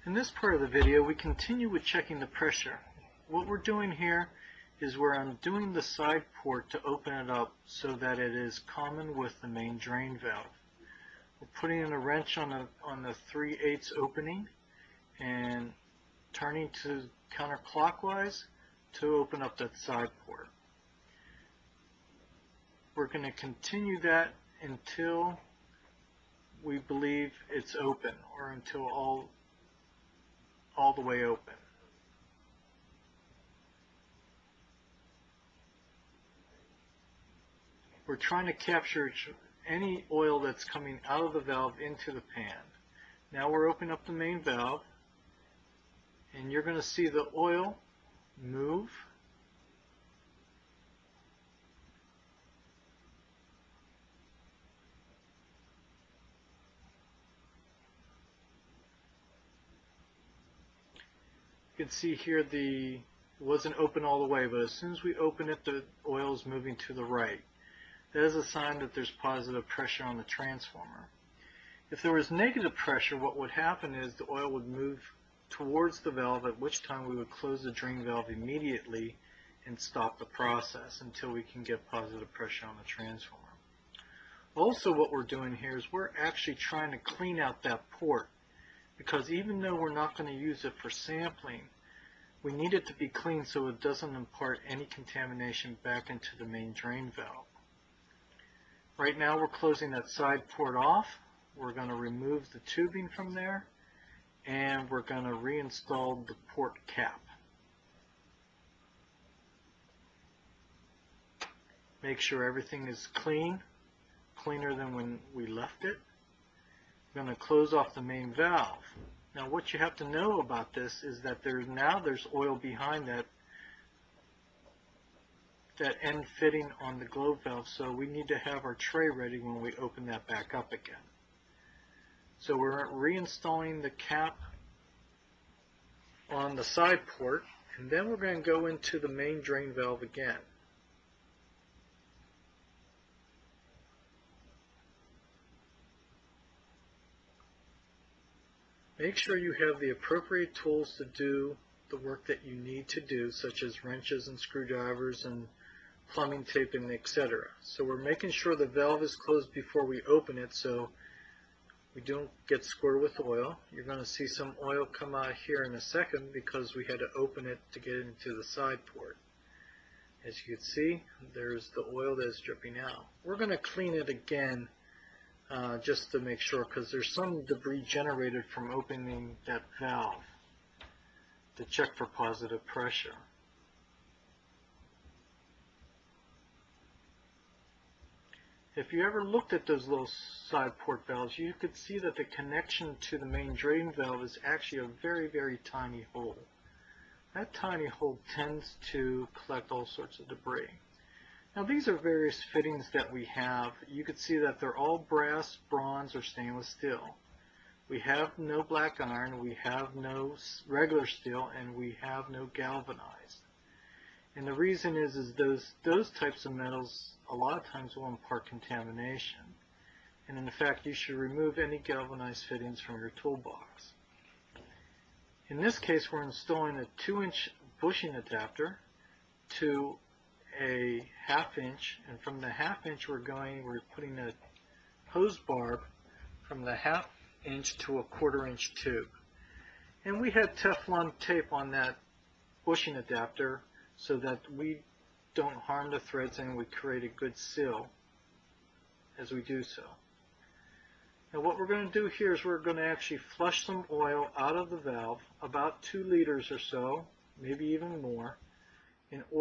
In this part of the video, we continue with checking the pressure. What we're doing here is we're undoing the side port to open it up so that it is common with the main drain valve. We're putting in a wrench on the 3/8 opening and turning to counterclockwise to open up that side port. We're going to continue that until we believe it's open, or until all the way open. We're trying to capture any oil that's coming out of the valve into the pan. Now we're opening up the main valve, and you're going to see the oil move. You can see here it wasn't open all the way, but as soon as we open it, the oil is moving to the right. That is a sign that there's positive pressure on the transformer. If there was negative pressure, what would happen is the oil would move towards the valve, at which time we would close the drain valve immediately and stop the process until we can get positive pressure on the transformer. Also, what we're doing here is we're actually trying to clean out that port, because even though we're not going to use it for sampling, we need it to be clean so it doesn't impart any contamination back into the main drain valve. Right now we're closing that side port off. We're going to remove the tubing from there, and we're going to reinstall the port cap. Make sure everything is clean, cleaner than when we left it. We're going to close off the main valve. Now what you have to know about this is that there's oil behind that end fitting on the globe valve, so we need to have our tray ready when we open that back up again. So we're reinstalling the cap on the side port, and then we're going to go into the main drain valve again. Make sure you have the appropriate tools to do the work that you need to do, such as wrenches and screwdrivers and plumbing tape and etc. So we're making sure the valve is closed before we open it so we don't get squirted with oil. You're going to see some oil come out here in a second because we had to open it to get into the side port. As you can see, there's the oil that is dripping out. We're going to clean it again just to make sure, because there's some debris generated from opening that valve, to check for positive pressure. If you ever looked at those little side port valves, you could see that the connection to the main drain valve is actually a very, very tiny hole. That tiny hole tends to collect all sorts of debris. Now these are various fittings that we have. You can see that they're all brass, bronze, or stainless steel. We have no black iron, we have no regular steel, and we have no galvanized. And the reason is those types of metals a lot of times will impart contamination. And in fact, you should remove any galvanized fittings from your toolbox. In this case, we're installing a 2-inch bushing adapter to a 1/2 inch, and from the 1/2 inch we're putting a hose barb from the 1/2 inch to a 1/4 inch tube. And we had Teflon tape on that bushing adapter so that we don't harm the threads and we create a good seal as we do so. Now what we're going to do here is we're going to actually flush some oil out of the valve, about 2 liters or so, maybe even more, in order